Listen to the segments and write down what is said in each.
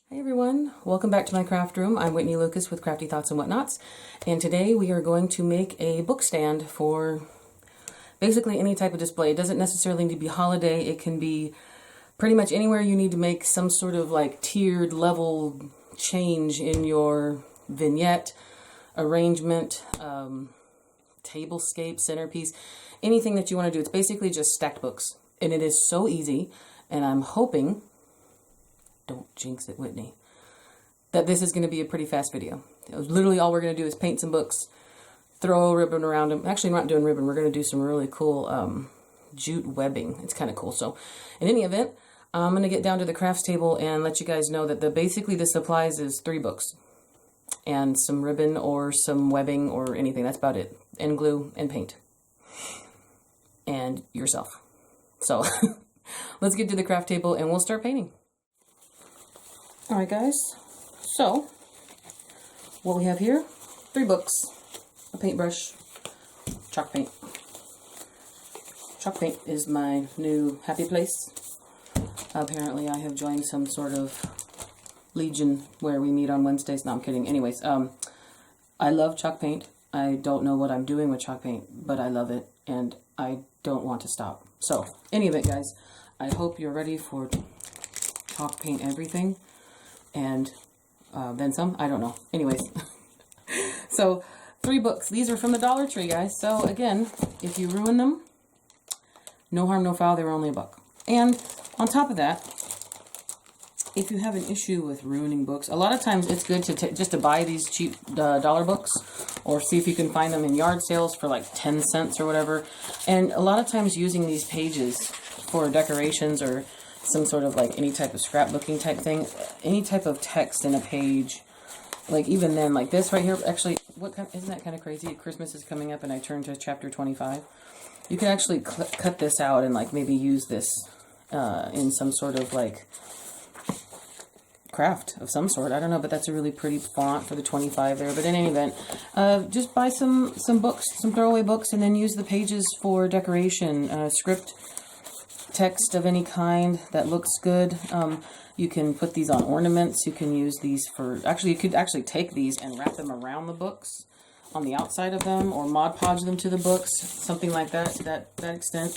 Hey everyone, welcome back to my craft room. I'm Whitney Lucas with Crafty Thoughts and Whatnots, and today we are going to make a book stand for basically any type of display. It doesn't necessarily need to be holiday. It can be pretty much anywhere you need to make some sort of like tiered level change in your vignette, arrangement, tablescape, centerpiece, anything that you want to do. It's basically just stacked books, and it is so easy, and I'm hoping, don't jinx it, Whitney, that this is going to be a pretty fast video. Literally all we're going to do is paint some books, throw a ribbon around them. Actually, we're not doing ribbon. We're going to do some really cool jute webbing. It's kind of cool. So in any event, I'm going to get down to the crafts table and let you guys know that basically the supplies is 3 books and some ribbon or some webbing or anything. That's about it. And glue and paint. And yourself. So let's get to the craft table and we'll start painting. Alright guys, so what we have here, 3 books, a paintbrush, chalk paint. Chalk paint is my new happy place. Apparently I have joined some sort of legion where we meet on Wednesdays. No, I'm kidding. Anyways, I love chalk paint. I don't know what I'm doing with chalk paint, but I love it and I don't want to stop. So, any of it guys, I hope you're ready for chalk paint everything. And then some, I don't know. Anyways, so 3 books. These are from the Dollar Tree, guys. So again, if you ruin them, no harm, no foul. They were only $1. And on top of that, if you have an issue with ruining books, a lot of times it's good to just to buy these cheap dollar books, or see if you can find them in yard sales for like 10 cents or whatever. And a lot of times using these pages for decorations or some sort of like any type of scrapbooking type thing, any type of text in a page, like even then, like this right here, actually, isn't that kind of crazy? Christmas is coming up and I turn to chapter 25. You can actually cut this out and like maybe use this in some sort of like craft of some sort. I don't know, but that's a really pretty font for the 25 there. But in any event, just buy some books, some throwaway books, and then use the pages for decoration, script, text of any kind that looks good. You can put these on ornaments. You can use these for, actually you could actually take these and wrap them around the books on the outside of them, or Mod Podge them to the books, something like that, to that extent.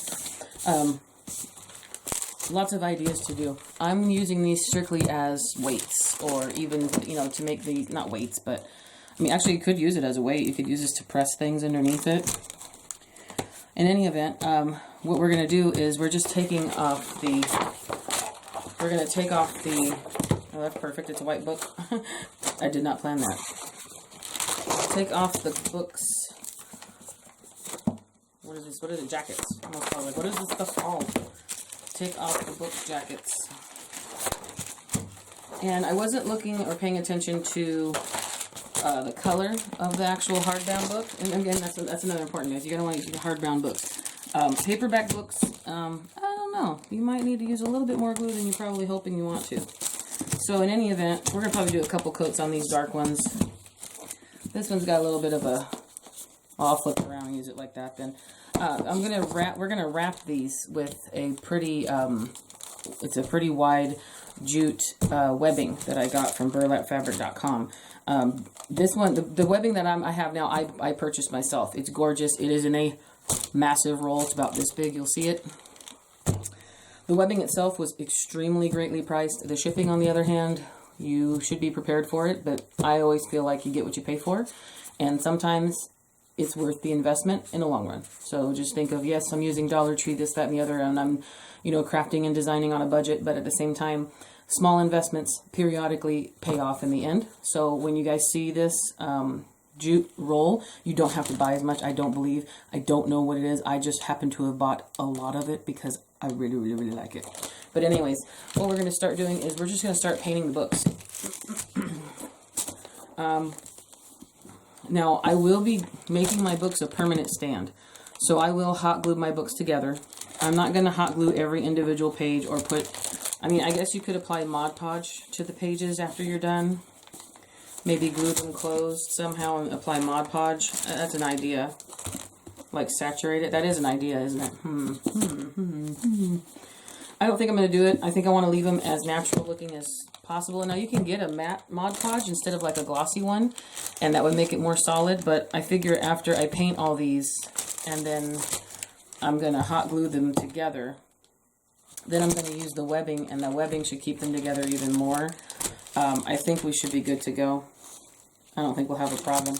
Lots of ideas to do. I'm using these strictly as weights, or even, you know, to make these, not weights, but I mean, actually you could use it as a weight. You could use this to press things underneath it. In any event, what we're going to do is we're just taking off the, oh, that's perfect, it's a white book. I did not plan that. Take off the books. What is this? What is it? Jackets. Like, what is this stuff called? Take off the book jackets. And I wasn't looking or paying attention to the color of the actual hardbound book. And again, that's another important thing. You're going to want to use hardbound books. Paperback books, I don't know. You might need to use a little bit more glue than you're probably hoping you want to. So in any event, we're going to probably do a couple coats on these dark ones. This one's got a little bit of a, I'll flip it around and use it like that then. We're going to wrap these with a pretty, it's a pretty wide jute webbing that I got from burlapfabric.com. This one, the webbing that I have now, I purchased myself. It's gorgeous. It is in a massive roll. It's about this big. You'll see it. The webbing itself was extremely greatly priced. The shipping, on the other hand, you should be prepared for it, but I always feel like you get what you pay for, and sometimes it's worth the investment in the long run. So just think of, yes, I'm using Dollar Tree, this, that, and the other, and I'm, you know, crafting and designing on a budget, but at the same time, small investments periodically pay off in the end. So when you guys see this jute roll, you don't have to buy as much, I don't believe. I don't know what it is. I just happen to have bought a lot of it because I really, really, really like it. But anyways, what we're going to start doing is we're just going to start painting the books. Now, I will be making my books a permanent stand. So I will hot glue my books together. I'm not going to hot glue every individual page or put, I mean, I guess you could apply Mod Podge to the pages after you're done. Maybe glue them closed somehow and apply Mod Podge. That's an idea. Like saturate it. That is an idea, isn't it? I don't think I'm going to do it. I think I want to leave them as natural looking as possible. Now you can get a matte Mod Podge instead of like a glossy one, and that would make it more solid, but I figure after I paint all these and then I'm going to hot glue them together, then I'm going to use the webbing, and the webbing should keep them together even more. I think we should be good to go. I don't think we'll have a problem.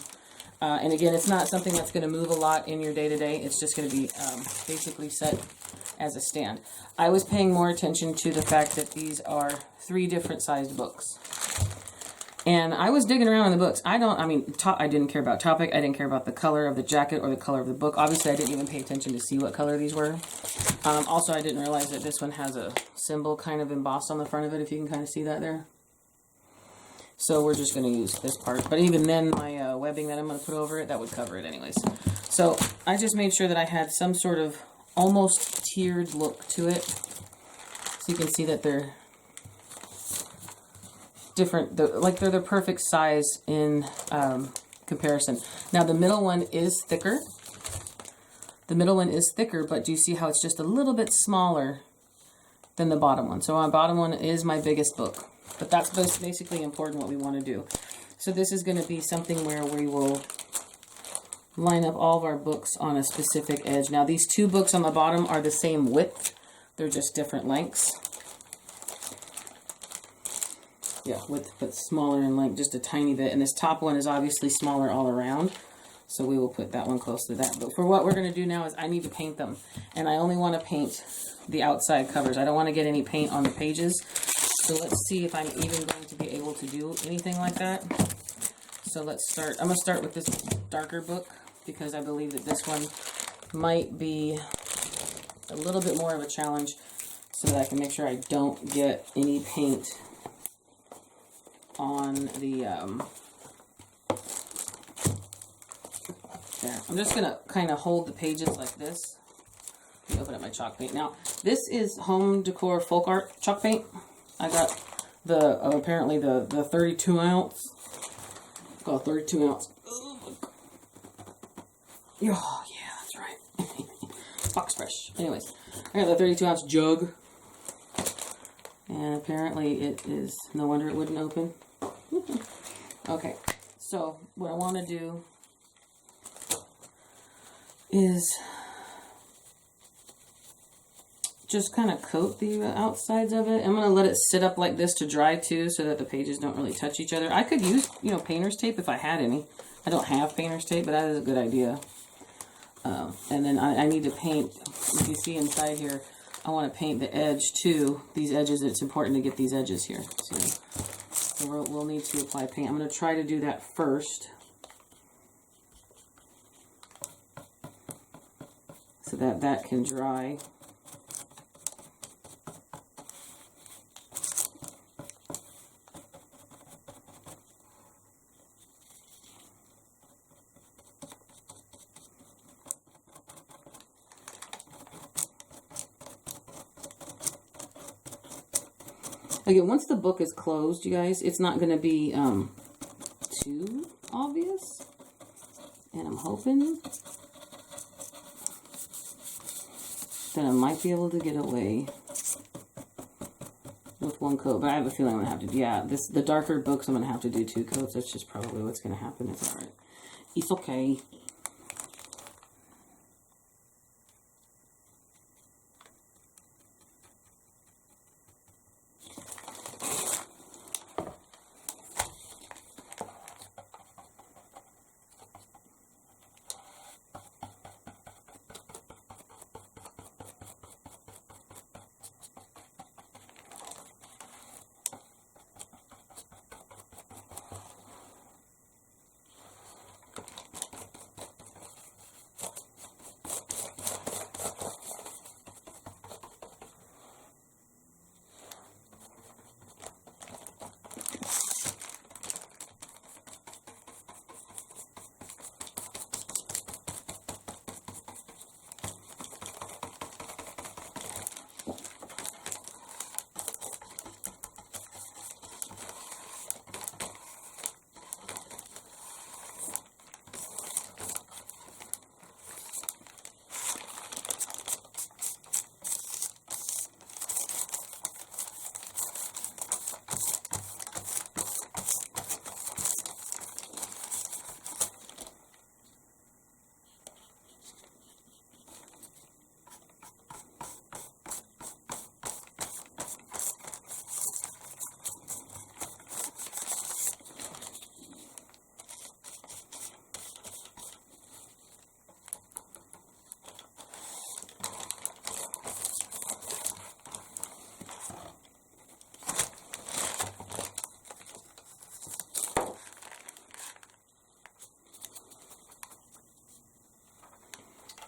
And again, it's not something that's going to move a lot in your day-to-day. It's just going to be basically set as a stand. I was paying more attention to the fact that these are 3 different sized books. And I was digging around in the books. I didn't care about topic. I didn't care about the color of the jacket or the color of the book. Obviously, I didn't even pay attention to see what color these were. Also, I didn't realize that this one has a symbol kind of embossed on the front of it, if you can kind of see that there. So we're just going to use this part. But even then, my webbing that I'm going to put over it, that would cover it anyways. So I just made sure that I had some sort of almost tiered look to it. So you can see that they're different. They're the perfect size in comparison. Now the middle one is thicker. The middle one is thicker, but do you see how it's just a little bit smaller than the bottom one? So my bottom one is my biggest book. But that's basically important what we want to do. So this is going to be something where we will line up all of our books on a specific edge. Now these 2 books on the bottom are the same width. They're just different lengths. Yeah, width, but smaller in length, just a tiny bit. And this top one is obviously smaller all around. So we will put that one close to that. But for what we're going to do now is I need to paint them. And I only want to paint the outside covers. I don't want to get any paint on the pages. So let's see if I'm even going to be able to do anything like that. So let's start. I'm going to start with this darker book because I believe that this one might be a little bit more of a challenge so that I can make sure I don't get any paint on the, there. I'm just going to kind of hold the pages like this. Let me open up my chalk paint. Now, this is Home Decor Folk Art chalk paint. I got the, apparently the 32 ounce. It's called 32 ounce. Oh, yeah, that's right. Box fresh. Anyways, I got the 32 ounce jug. And apparently it is, no wonder it wouldn't open. Okay, so what I want to do is just kind of coat the outsides of it. I'm going to let it sit up like this to dry too, so that the pages don't really touch each other. I could use, painter's tape if I had any. I don't have painter's tape, but that is a good idea. And then I need to paint, if you see inside here, I want to paint the edge too. These edges, it's important to get these edges here. So we'll need to apply paint. I'm going to try to do that first, so that that can dry. Again, once the book is closed, you guys, it's not going to be too obvious. And I'm hoping that I might be able to get away with one coat. But I have a feeling I'm going to have to, yeah, the darker books I'm going to have to do 2 coats. That's just probably what's going to happen. It's alright. It's okay.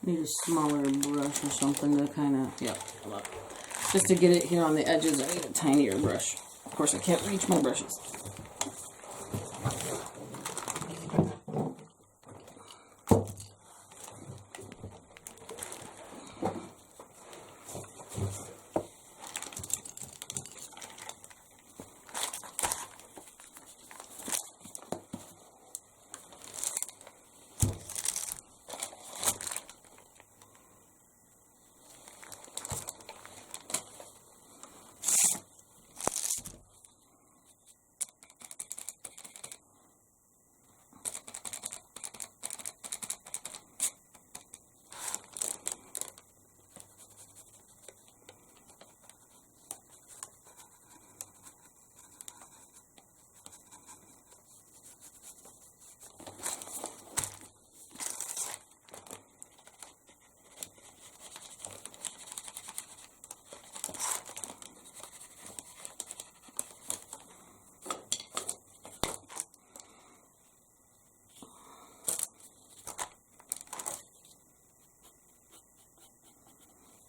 Need a smaller brush or something to kind of, yep, come up. Just to get it here on the edges, I need a tinier brush. Of course, I can't reach my brushes.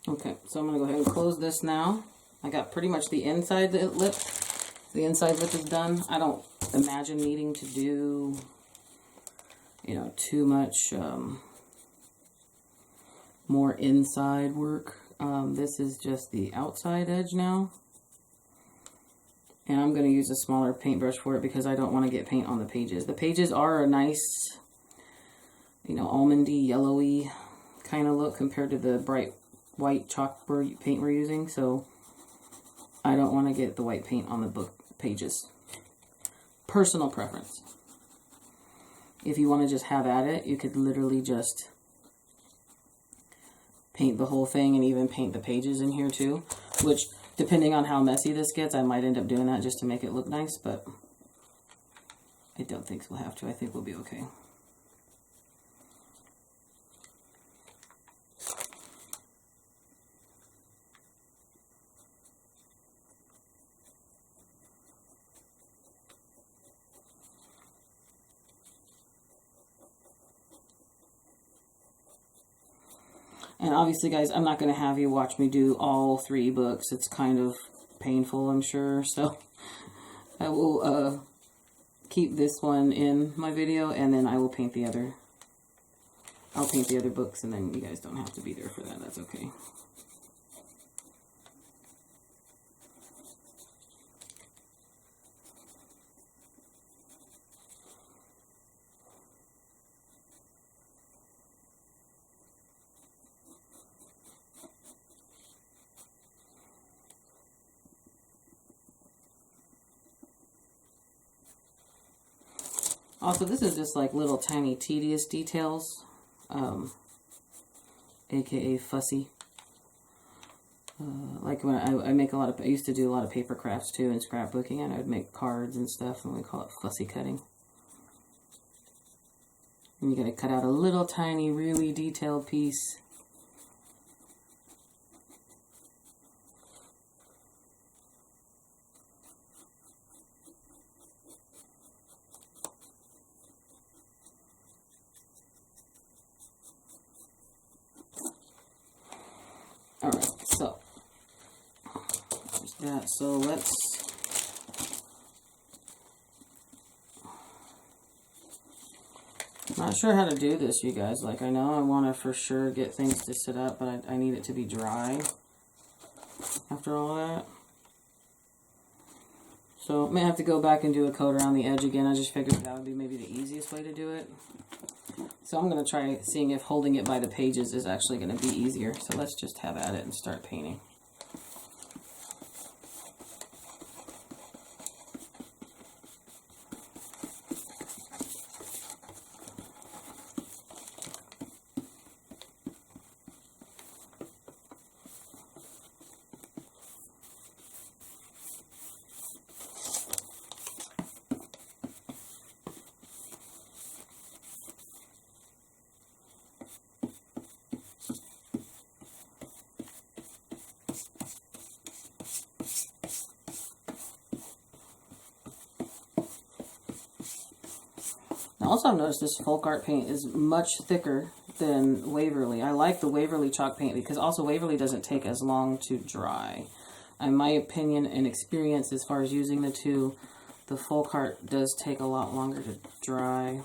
Okay, so I'm going to go ahead and close this now. I got pretty much the inside lip. The inside lip is done. I don't imagine needing to do, you know, too much more inside work. This is just the outside edge now. And I'm going to use a smaller paintbrush for it because I don't want to get paint on the pages. The pages are a nice, you know, almondy, yellowy kind of look compared to the bright white chalk paint we're using, so I don't want to get the white paint on the book pages. Personal preference. If you want to just have at it, you could literally just paint the whole thing and even paint the pages in here too, which depending on how messy this gets, I might end up doing that just to make it look nice, but I don't think we'll have to. I think we'll be okay. And obviously, guys, I'm not going to have you watch me do all 3 books. It's kind of painful, I'm sure. So I will keep this one in my video, and then I will paint the other. I'll paint the other books, and then you guys don't have to be there for that. That's okay. Also, this is just like little tiny tedious details, aka fussy. Like when I make a lot of, I used to do a lot of paper crafts too and scrapbooking, and I would make cards and stuff, and we call it fussy cutting. And you gotta cut out a little tiny, really detailed piece. Alright, so there's that. So let's not sure how to do this, you guys. Like, I know I want to for sure get things to sit up, but I need it to be dry after all that. So I may have to go back and do a coat around the edge again. I just figured that would be maybe the easiest way to do it. So I'm going to try seeing if holding it by the pages is actually going to be easier. So let's just have at it and start painting. Also, I've noticed this folk art paint is much thicker than Waverly. I like the Waverly chalk paint because also Waverly doesn't take as long to dry. In my opinion and experience as far as using the two, the Folk Art does take a lot longer to dry.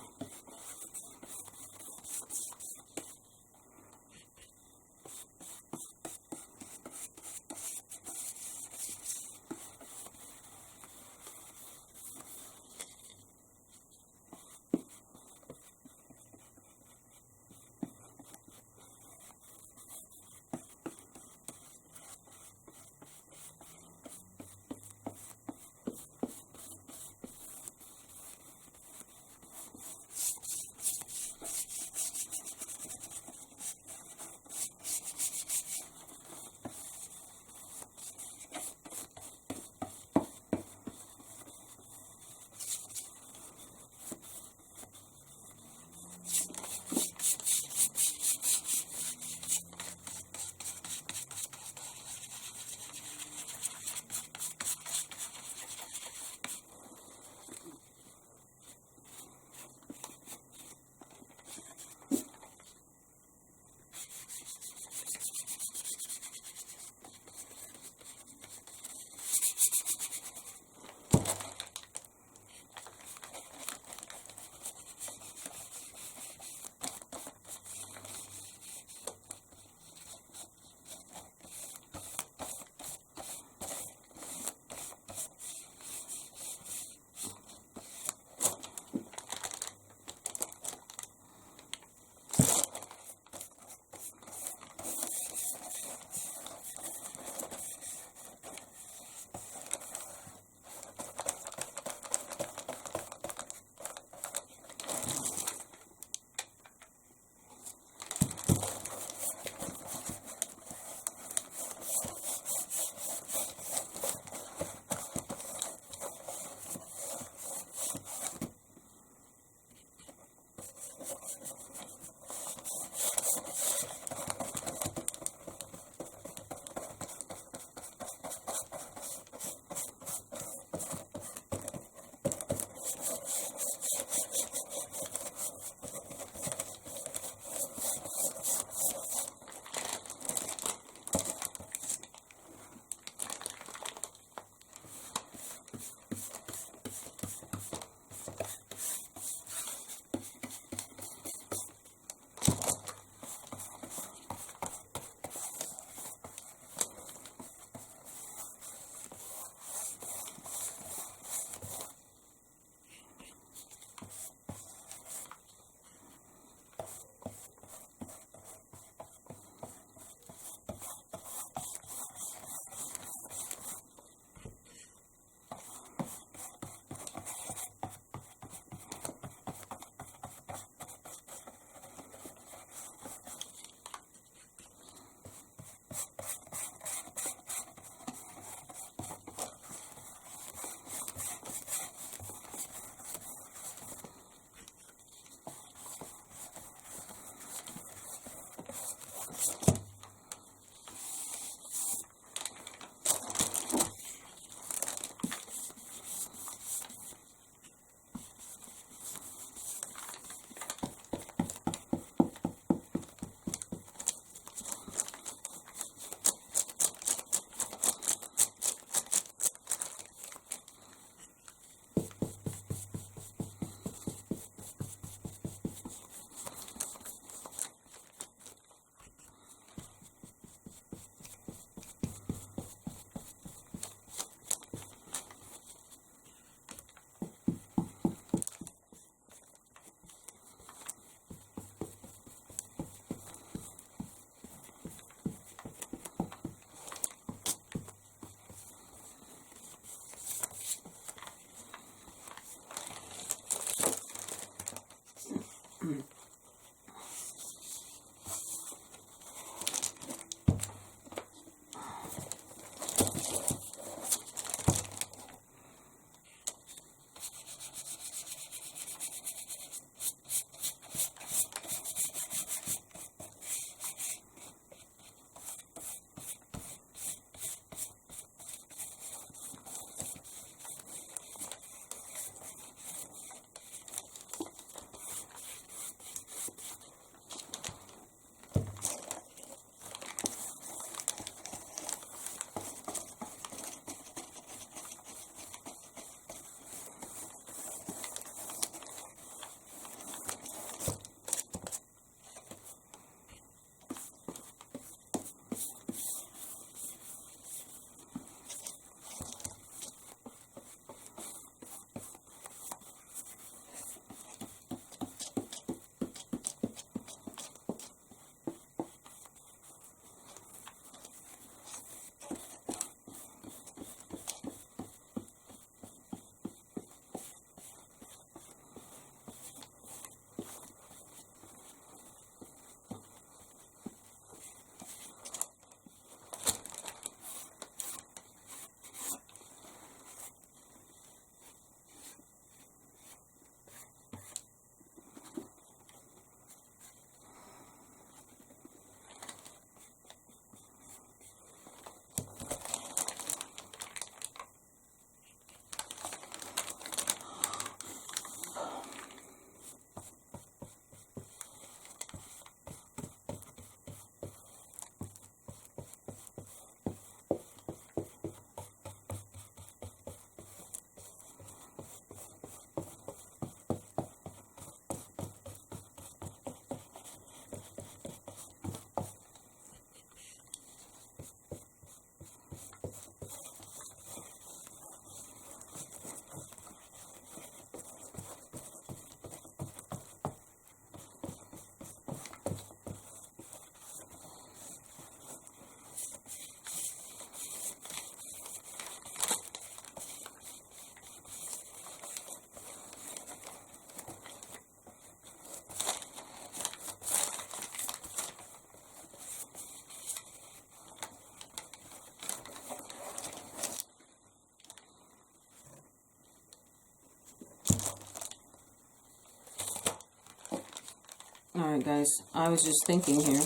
Alright guys, I was just thinking here.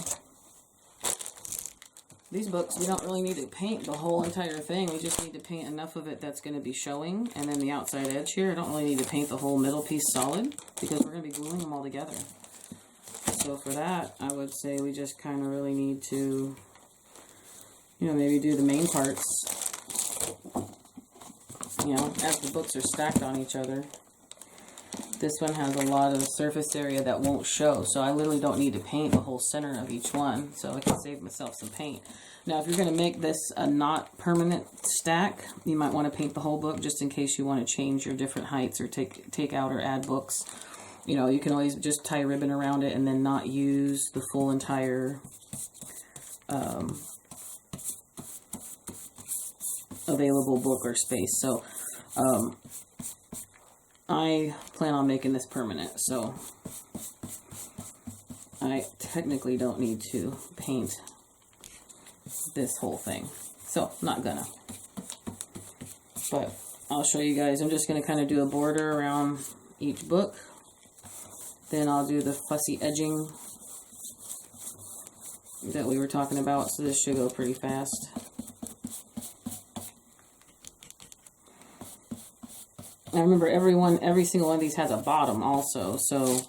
These books, we don't really need to paint the whole entire thing. We just need to paint enough of it that's going to be showing. And then the outside edge here, I don't really need to paint the whole middle piece solid because we're going to be gluing them all together. So for that, I would say we just kind of really need to, you know, maybe do the main parts, you know, as the books are stacked on each other. This one has a lot of surface area that won't show, so I literally don't need to paint the whole center of each one, so I can save myself some paint. Now, if you're going to make this a not permanent stack, you might want to paint the whole book just in case you want to change your different heights or take out or add books. You know, you can always just tie a ribbon around it and then not use the full entire available book or space. So, I plan on making this permanent, so I technically don't need to paint this whole thing. So, not gonna. But I'll show you guys. I'm just going to kind of do a border around each book. Then I'll do the fussy edging that we were talking about, so this should go pretty fast. Now remember, every single one of these has a bottom also, so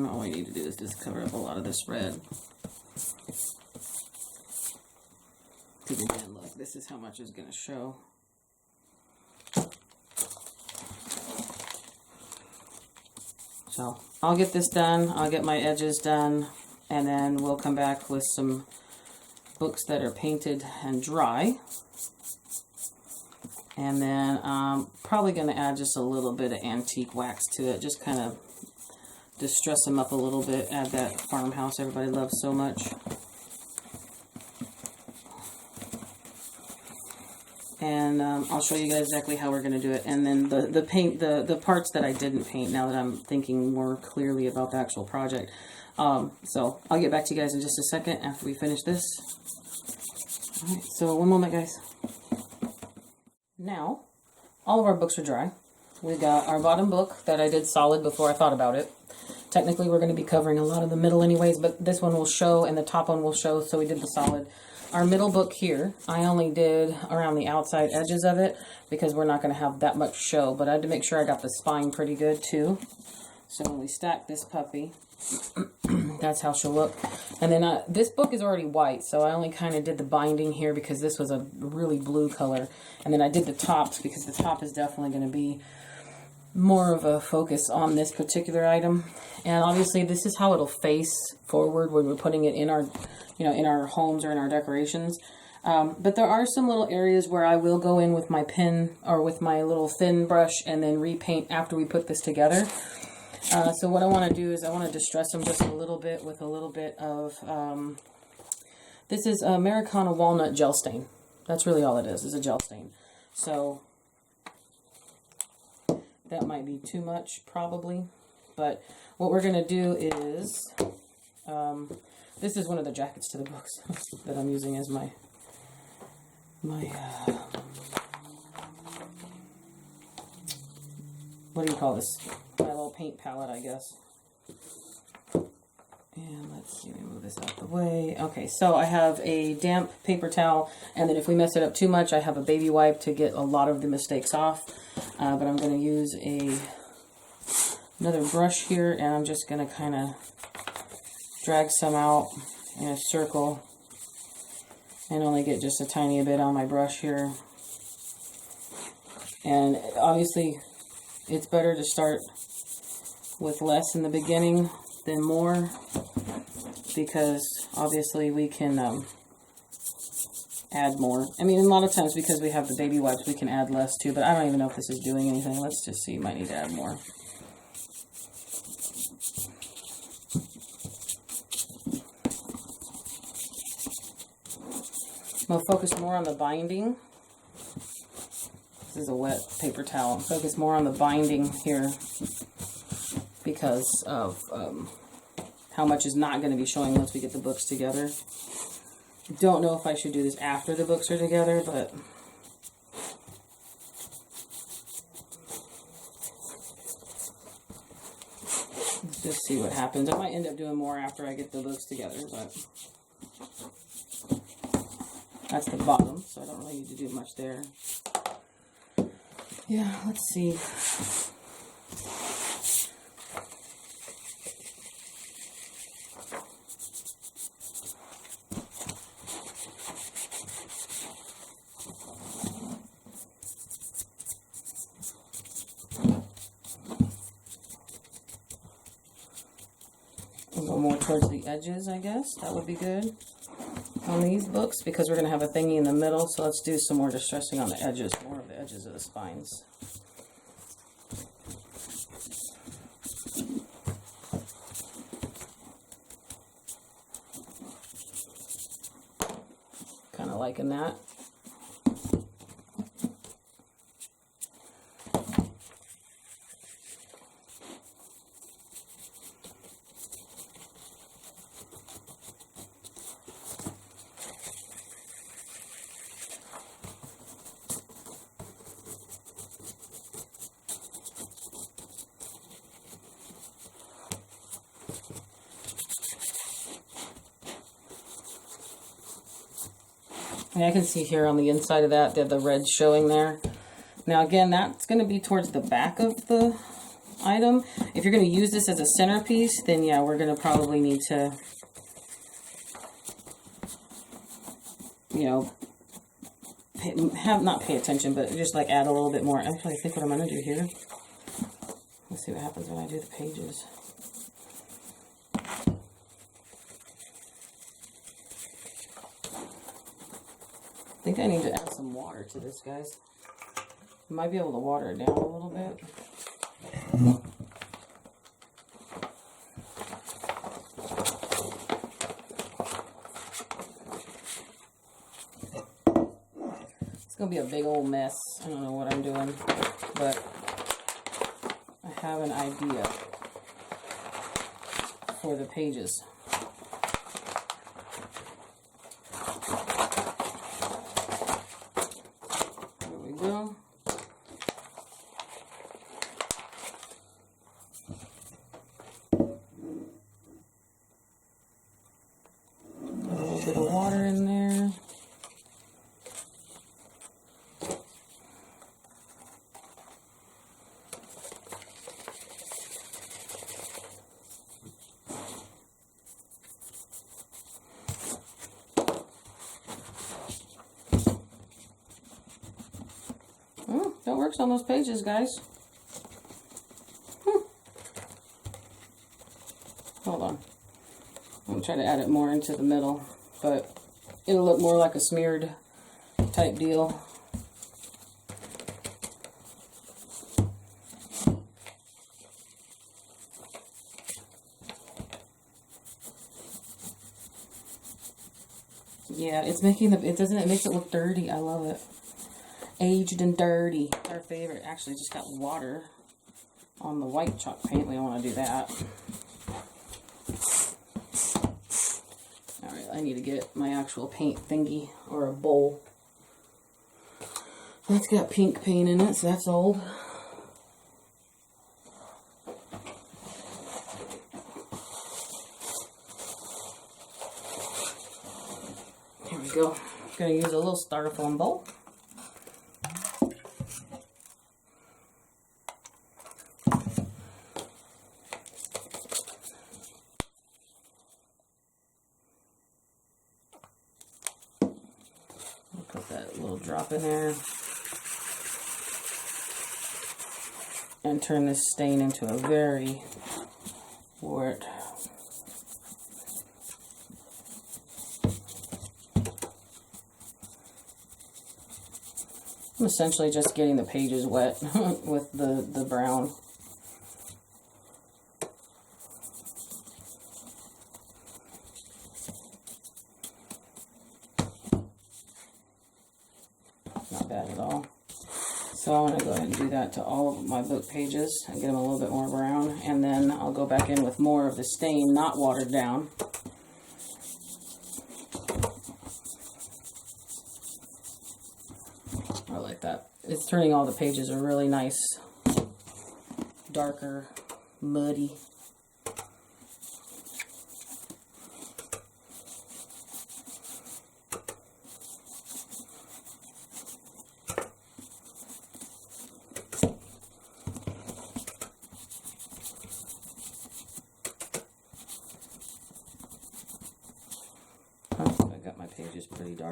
all we need to do is just cover up a lot of this red. Because again, look, this is how much is going to show. So I'll get this done, I'll get my edges done, and then we'll come back with some books that are painted and dry. And then I'm probably going to add just a little bit of antique wax to it, just kind of distress them up a little bit, add that farmhouse everybody loves so much. And I'll show you guys exactly how we're going to do it. And then the parts that I didn't paint, now that I'm thinking more clearly about the actual project. So I'll get back to you guys in just a second after we finish this. Alright, so one moment guys. Now, all of our books are dry. We got our bottom book that I did solid before I thought about it. Technically we're going to be covering a lot of the middle anyways, but this one will show and the top one will show, so we did the solid. Our middle book here, I only did around the outside edges of it because we're not going to have that much show, but I had to make sure I got the spine pretty good too. So when we stack this puppy, that's how she'll look. And then this book is already white, so I only kind of did the binding here because this was a really blue color. And then I did the tops because the top is definitely going to be more of a focus on this particular item. And obviously this is how it'll face forward when we're putting it in our, you know, in our homes or in our decorations. But there are some little areas where I will go in with my pen or with my little thin brush and then repaint after we put this together. So what I want to do is I want to distress them just a little bit with a little bit of, this is Americana Walnut Gel Stain. That's really all it is a gel stain. So that might be too much probably. But what we're going to do is, this is one of the jackets to the books that I'm using as my what do you call this? My little paint palette, I guess. And let's see, let me move this out the way. Okay, so I have a damp paper towel, and then if we mess it up too much, I have a baby wipe to get a lot of the mistakes off. But I'm going to use another brush here, and I'm just going to kind of drag some out in a circle and only get just a tiny bit on my brush here. And obviously it's better to start with less in the beginning than more, because obviously we can add more. I mean, a lot of times because we have the baby wipes we can add less too, but I don't even know if this is doing anything. Let's just see, might need to add more. I'm going to focus more on the binding. This is a wet paper towel. Focus more on the binding here because of how much is not going to be showing once we get the books together. Don't know if I should do this after the books are together, but just see what happens. I might end up doing more after I get the books together, but that's the bottom, so I don't really need to do much there. Yeah, let's see. Go more towards the edges, I guess. That would be good on these books because we're going to have a thingy in the middle. So let's do some more distressing on the edges, more of the edges of the spines. Kind of liking that. And I can see here on the inside of that, the red showing there. Now again, that's going to be towards the back of the item. If you're going to use this as a centerpiece, then yeah, we're going to probably need to, you know, not pay attention, but just like add a little bit more. Actually, I think what I'm going to do here, let's see what happens when I do the pages. I think I need to add some water to this, guys. I might be able to water it down a little bit. It's going to be a big old mess. I don't know what I'm doing, but I have an idea for the pages. Bit of water in there. That works on those pages, guys. Hold on. I'm gonna try to add it more into the middle, but it'll look more like a smeared type deal. Yeah, it's making the, it makes it look dirty. I love it. Aged and dirty. Our favorite. Actually, just got water on the white chalk paint. We don't want to do that. Alright, I need to get my actual paint thingy, or a bowl. That's got pink paint in it, so that's old. Here we go. I'm going to use a little styrofoam bowl. Put that little drop in there. And turn this stain into a very wet. I'm essentially just getting the pages wet with the brown. Not bad at all. So I'm going to go ahead and do that to all of my book pages and get them a little bit more brown. And then I'll go back in with more of the stain, not watered down. I like that. It's turning all the pages a really nice, darker, muddy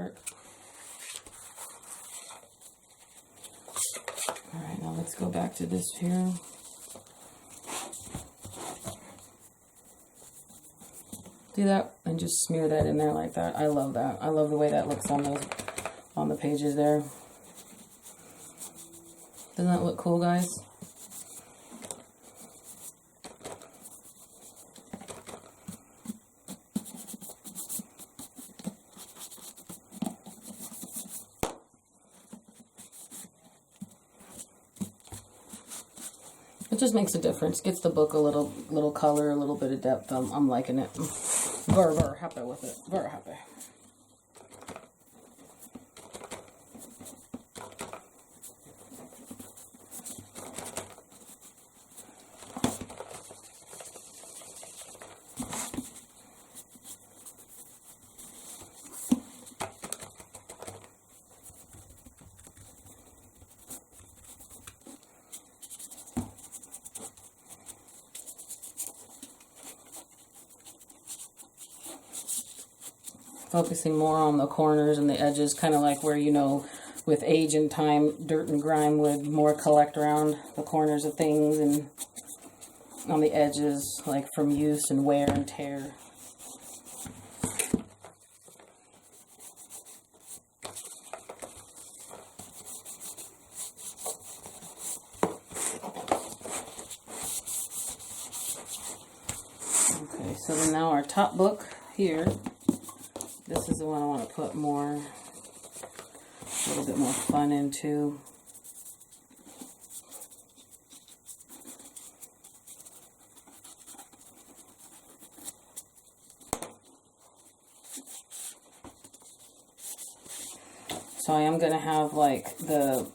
part. Alright, now let's go back to this here. Do that and just smear that in there like that. I love that. I love the way that looks on those, on the pages there. Doesn't that look cool, guys? It just makes a difference. Gets the book a little color, a little bit of depth. I'm liking it. Very happy with it. Very happy. Focusing more on the corners and the edges, kind of like where, you know, with age and time, dirt and grime would more collect around the corners of things and on the edges, like from use and wear and tear. Okay, so then now our top book here. This is the one I want to put more, a little bit more fun into. So I am going to have like the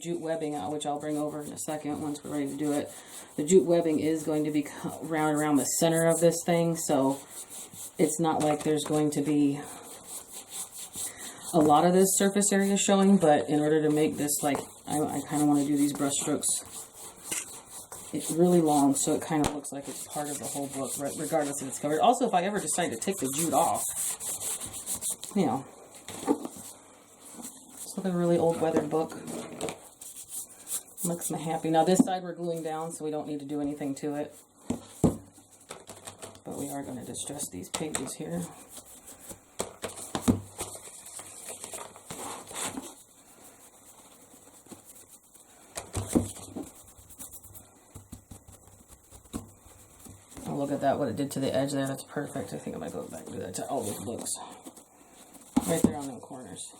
jute webbing, which I'll bring over in a second once we're ready to do it. The jute webbing is going to be around the center of this thing, so it's not like there's going to be a lot of this surface area showing, but in order to make this, like, I kind of want to do these brush strokes. It's really long, so it kind of looks like it's part of the whole book, regardless if it's covered. Also, if I ever decide to take the jute off, you know, it's like a really old weathered book. Makes me happy. Now this side we're gluing down, so we don't need to do anything to it. But we are going to distress these pages here. Oh, look at that, what it did to the edge there. That's perfect. I think I might go back and do that to all those books. Right there on them corners.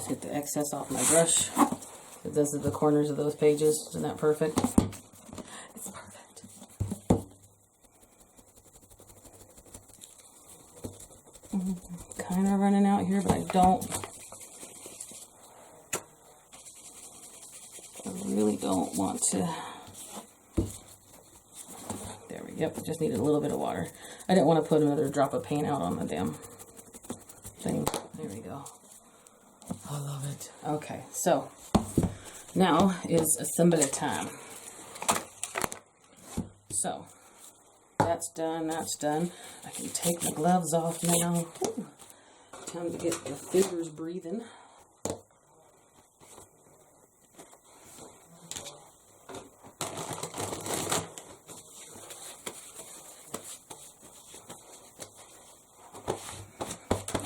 Get the excess off my brush. Those are the corners of those pages. Isn't that perfect? It's perfect. Kind of running out here, but I really don't want to. There we go. Just needed a little bit of water. I didn't want to put another drop of paint out on the damn thing. There we go. I love it. Okay, so now is assembly time. So that's done, that's done. I can take my gloves off now. Ooh, time to get the fingers breathing.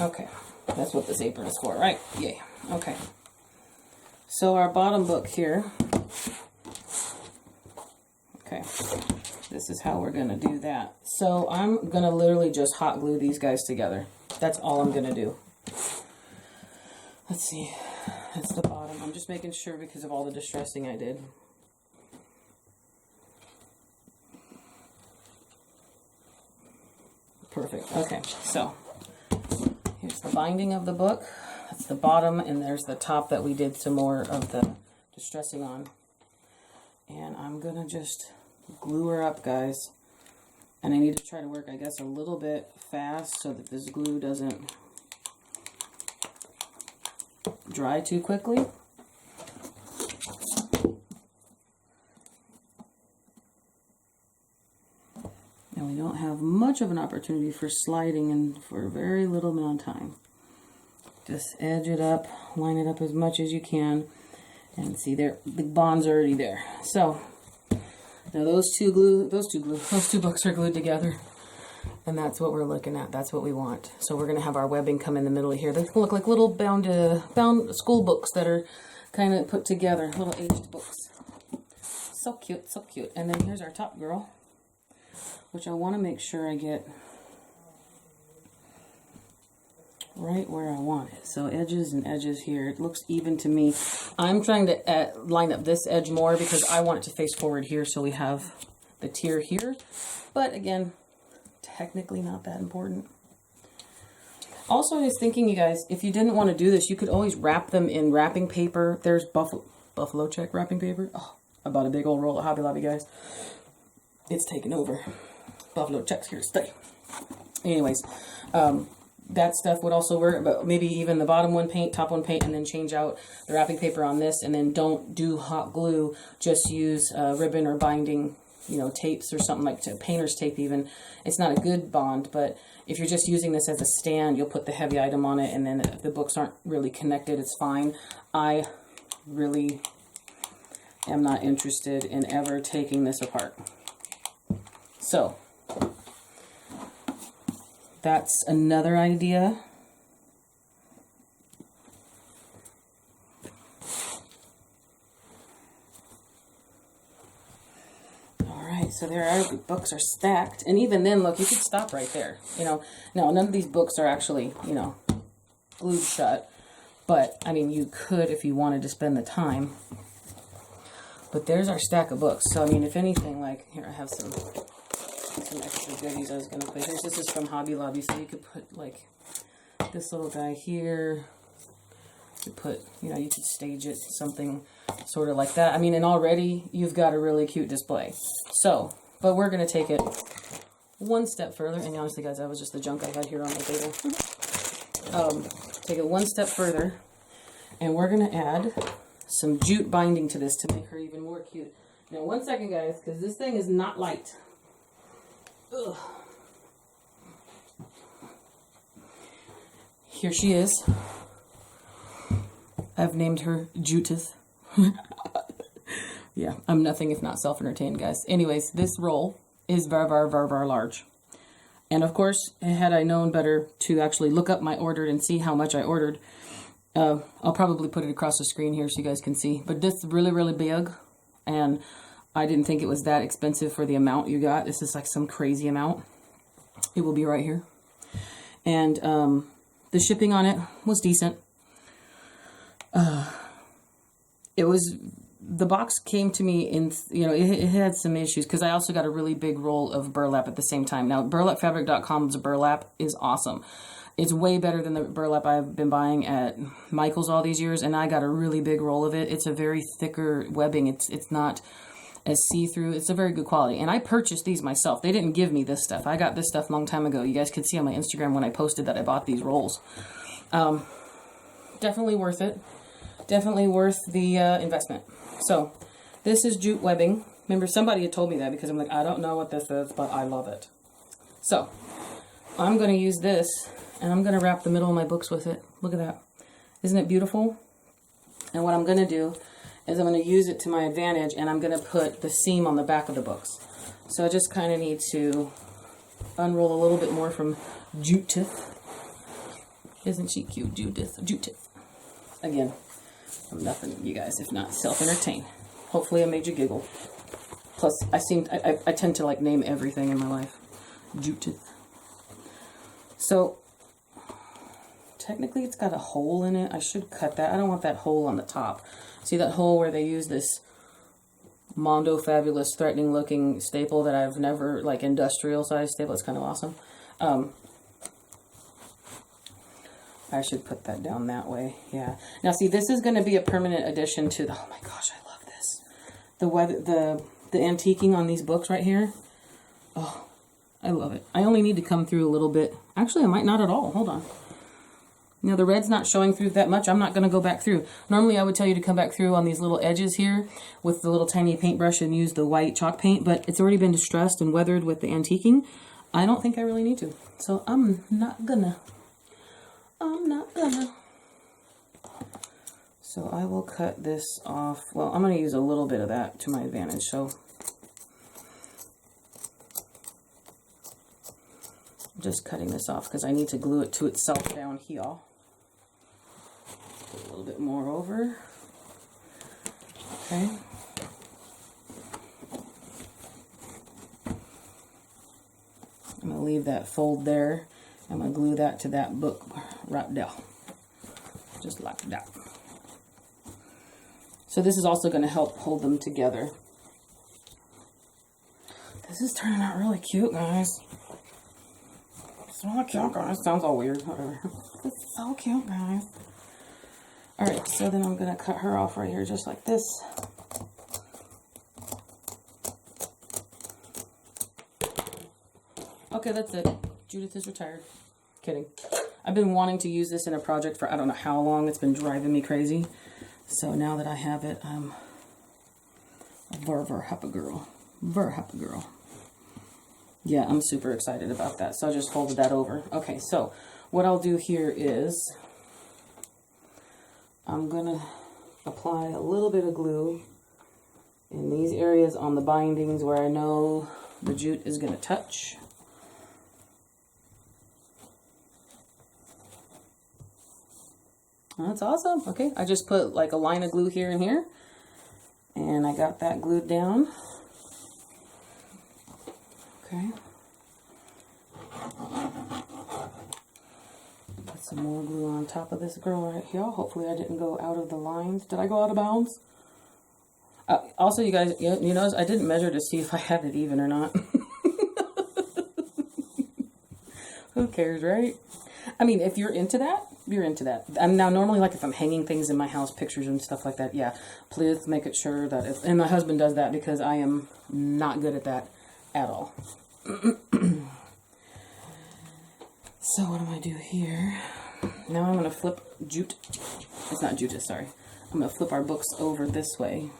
Okay, that's what this apron is for, right? Yay. Okay. So our bottom book here. Okay. This is how we're going to do that. So I'm going to literally just hot glue these guys together. That's all I'm going to do. Let's see. That's the bottom. I'm just making sure because of all the distressing I did. Perfect. Okay. So here's the binding of the book. That's the bottom, and there's the top that we did some more of the distressing on. And I'm going to just glue her up, guys. And I need to try to work, I guess, a little bit fast so that this glue doesn't dry too quickly. And we don't have much of an opportunity for sliding and for a very little amount of time. Just edge it up, line it up as much as you can, and see there, the bond's already there. So now those two books are glued together, and that's what we're looking at. That's what we want. So we're going to have our webbing come in the middle of here. They look like little bound school books that are kind of put together, little aged books. So cute, so cute. And then here's our top girl, which I want to make sure I get right where I want it. So edges and edges here. It looks even to me. I'm trying to line up this edge more because I want it to face forward here so we have the tier here. But again, technically not that important. Also, I was thinking, you guys, if you didn't want to do this, you could always wrap them in wrapping paper. There's buffalo check wrapping paper. Oh, I bought a big old roll at Hobby Lobby, guys. It's taken over. Buffalo check's here to stay. Anyways, that stuff would also work, but maybe even the bottom one paint, top one paint, and then change out the wrapping paper on this, and then don't do hot glue. Just use ribbon or binding, you know, tapes or something like painter's tape even. It's not a good bond, but if you're just using this as a stand, you'll put the heavy item on it, and then if the books aren't really connected, it's fine. I really am not interested in ever taking this apart. So that's another idea. All right, so there are, the books are stacked. And even then, look, you could stop right there. You know, now none of these books are actually, you know, glued shut. But, I mean, you could if you wanted to spend the time. But there's our stack of books. So, I mean, if anything, like, here I have some extra goodies I was going to put. This is from Hobby Lobby, so you could put, like, this little guy here. You could put, you know, you could stage it, something sort of like that. I mean, and already you've got a really cute display. So, but we're going to take it one step further. And honestly, guys, that was just the junk I had here on my table. Take it one step further, and we're going to add some jute binding to this to make her even more cute. Now, one second, guys, because this thing is not light. Ugh. Here she is. I've named her Judith. Yeah, I'm nothing if not self-entertained, guys. Anyways, this roll is very, very, very, very large. And of course, had I known better to actually look up my order and see how much I ordered, I'll probably put it across the screen here so you guys can see. But this is really, really big, and I didn't think it was that expensive for the amount you got. This is like some crazy amount. It will be right here. And the shipping on it was decent. The box came to me in, you know, it had some issues because I also got a really big roll of burlap at the same time. Now, burlapfabric.com's burlap is awesome. It's way better than the burlap I've been buying at Michael's all these years, and I got a really big roll of it. It's a very thicker webbing. It's not as see-through. It's a very good quality. And I purchased these myself. They didn't give me this stuff. I got this stuff a long time ago. You guys could see on my Instagram when I posted that I bought these rolls. Definitely worth it. Definitely worth the investment. So, this is jute webbing. Remember, somebody had told me that because I'm like, I don't know what this is, but I love it. So, I'm going to use this, and I'm going to wrap the middle of my books with it. Look at that. Isn't it beautiful? And what I'm going to do is I'm going to use it to my advantage, and I'm going to put the seam on the back of the books. So, I just kind of need to unroll a little bit more from Judith. Isn't she cute? Judith. Again, I'm nothing, you guys, if not self-entertained. Hopefully I made you giggle. Plus, I tend to like name everything in my life. Judith. So, technically it's got a hole in it. I should cut that. I don't want that hole on the top. See that hole where they use this Mondo Fabulous threatening looking staple that I've never, like industrial size staple. It's kind of awesome. I should put that down that way. Yeah. Now see, this is going to be a permanent addition to, oh my gosh, I love this. The antiquing on these books right here. Oh, I love it. I only need to come through a little bit. Actually, I might not at all. Hold on. You know, the red's not showing through that much. I'm not going to go back through. Normally I would tell you to come back through on these little edges here with the little tiny paintbrush and use the white chalk paint, but it's already been distressed and weathered with the antiquing. I don't think I really need to. So I'm not gonna. So I will cut this off. Well, I'm going to use a little bit of that to my advantage. So I'm just cutting this off because I need to glue it to itself down here. Put a little bit more over. Okay. I'm going to leave that fold there. I'm going to glue that to that book right there. Just like that. So this is also going to help hold them together. This is turning out really cute, guys. It's really cute, guys. Sounds all weird. Whatever. It's so cute, guys. Alright, so then I'm going to cut her off right here just like this. Okay, that's it. Judith is retired. Kidding. I've been wanting to use this in a project for I don't know how long. It's been driving me crazy. So now that I have it, I'm a ver happy girl. Ver happy girl. Yeah, I'm super excited about that. So I just folded that over. Okay, so what I'll do here is I'm going to apply a little bit of glue in these areas on the bindings where I know the jute is going to touch. That's awesome. Okay, I just put like a line of glue here and here, and I got that glued down. Okay. Put some more glue on top of this girl right here. Hopefully I didn't go out of the lines. Did I go out of bounds? Also, you guys, you notice I didn't measure to see if I had it even or not. Who cares, right? I mean, if you're into that, you're into that. And now normally, like if I'm hanging things in my house, pictures and stuff like that, yeah, please make it sure that if, and my husband does that because I am not good at that at all. So what am I do here? Now I'm going to flip jute. It's not jute, sorry. I'm going to flip our books over this way.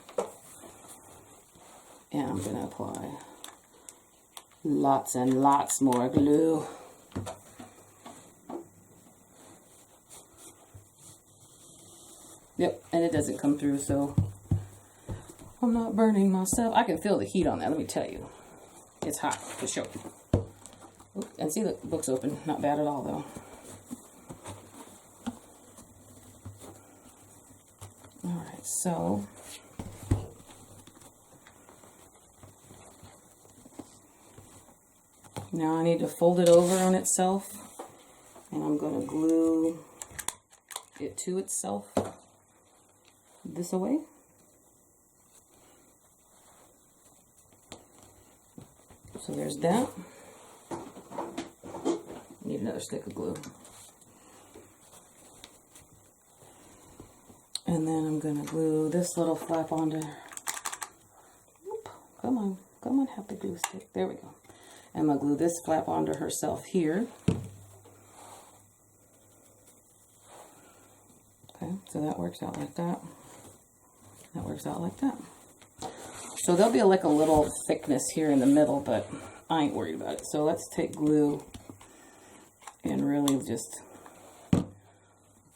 And I'm going to apply lots and lots more glue. Yep, and it doesn't come through, so I'm not burning myself. I can feel the heat on that, let me tell you. It's hot, for sure. Oop, and see, the book's open. Not bad at all, though. Alright, so now I need to fold it over on itself, and I'm going to glue it to itself this away. So there's that. Need another stick of glue. And then I'm going to glue this little flap onto. Oop, come on, happy glue stick. There we go. And I'm going to glue this flap onto herself here. Okay, so that works out like that. That works out like that. So there'll be like a little thickness here in the middle, but I ain't worried about it. So let's take glue and really just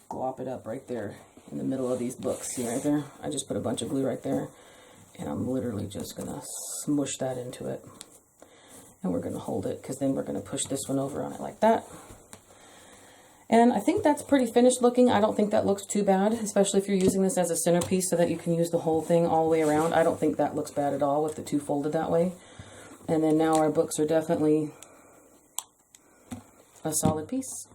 glop it up right there in the middle of these books. See right there? I just put a bunch of glue right there, and I'm literally just gonna smush that into it. And we're gonna hold it, because then we're gonna push this one over on it like that. And I think that's pretty finished looking. I don't think that looks too bad, especially if you're using this as a centerpiece so that you can use the whole thing all the way around. I don't think that looks bad at all with the two folded that way. And then now our books are definitely a solid piece.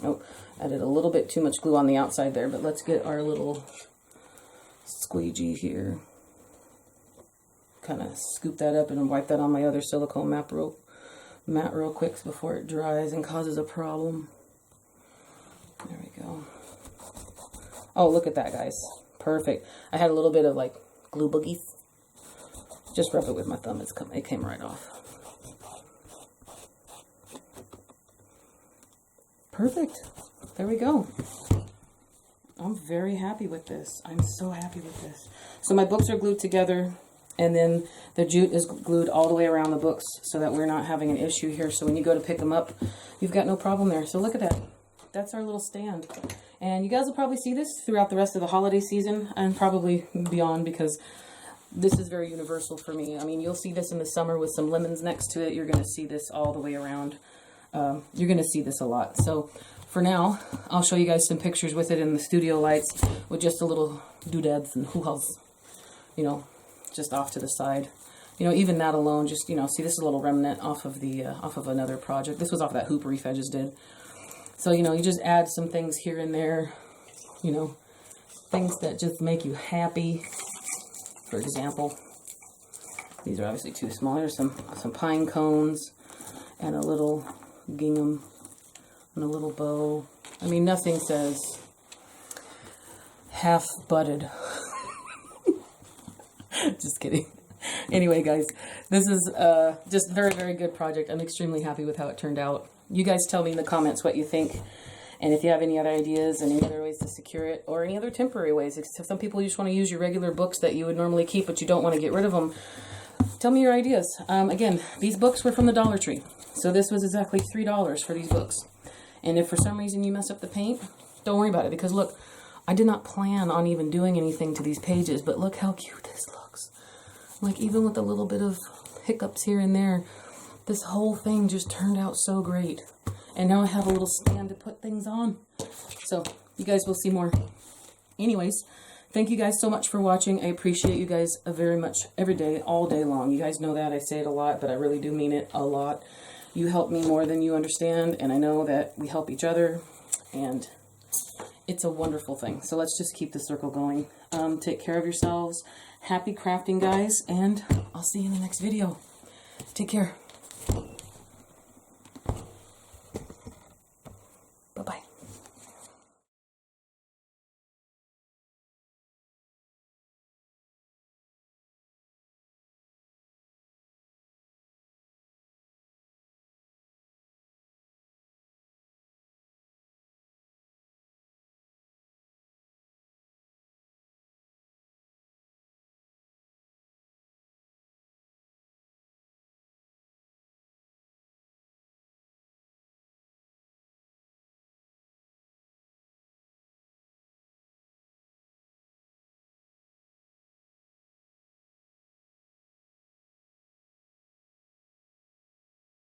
Oh, I did a little bit too much glue on the outside there, but let's get our little squeegee here. Kind of scoop that up and wipe that on my other silicone mat real quick before it dries and causes a problem. There we go. Oh, look at that, guys. Perfect. I had a little bit of like glue boogies. Just rub it with my thumb. It came right off. Perfect. There we go. I'm very happy with this. I'm so happy with this. So my books are glued together, and then the jute is glued all the way around the books so that we're not having an issue here. So when you go to pick them up, you've got no problem there. So look at that. That's our little stand. And you guys will probably see this throughout the rest of the holiday season and probably beyond, because this is very universal for me. I mean, you'll see this in the summer with some lemons next to it. You're going to see this all the way around. You're going to see this a lot. So for now, I'll show you guys some pictures with it in the studio lights with just a little doodads and hoo-has, you know, just off to the side. You know, even that alone, just, you know, see, this is a little remnant off of the, off of another project. This was off of that hoop reef I just did. So, you know, you just add some things here and there, you know, things that just make you happy. For example, these are obviously too small. There's some pine cones and a little gingham and a little bow. I mean, nothing says half budded. Just kidding. Anyway, guys, this is just a very, very good project. I'm extremely happy with how it turned out. You guys tell me in the comments what you think. And if you have any other ideas and any other ways to secure it, or any other temporary ways. Some people just want to use your regular books that you would normally keep, but you don't want to get rid of them. Tell me your ideas. Again, these books were from the Dollar Tree. So this was exactly $3 for these books. And if for some reason you mess up the paint, don't worry about it. Because look, I did not plan on even doing anything to these pages, but look how cute this looks. Like, even with a little bit of hiccups here and there, this whole thing just turned out so great. And now I have a little stand to put things on. So you guys will see more. Anyways, thank you guys so much for watching. I appreciate you guys very much every day, all day long. You guys know that. I say it a lot, but I really do mean it a lot. You help me more than you understand, and I know that we help each other, and it's a wonderful thing. So let's just keep the circle going. Take care of yourselves. Happy crafting, guys, and I'll see you in the next video. Take care.